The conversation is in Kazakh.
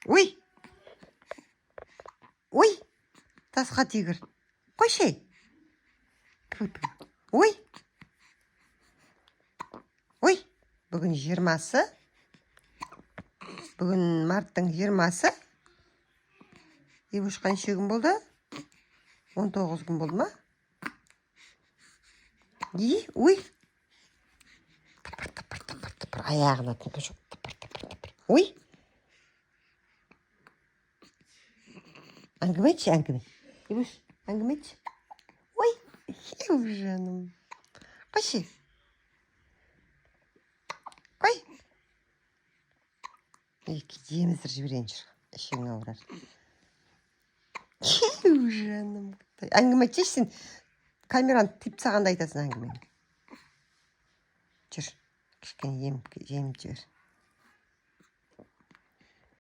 Ой. Ой. Тасқа тигір. Қойшы. Ой. Ой. Бүгін 20-сы. Бүгін марттың 20-сы. Ебуш қанша күн болды? 19 күн болды ма? Ой. Тыпыр. Аяғына тыпыр жоқ. Тыпыр. Ой. Әңгіме етші, әңгіме. Ебуш, әңгіме етші. Ой. Жаным. Қойшы. Қой. Еміздір жіберейін жүр. Ішің ауырар. Жаным. Әңгіме етші сен. Камераны тип сағанда айтасың әңгімені. Жүр. Кішкене жем жібер.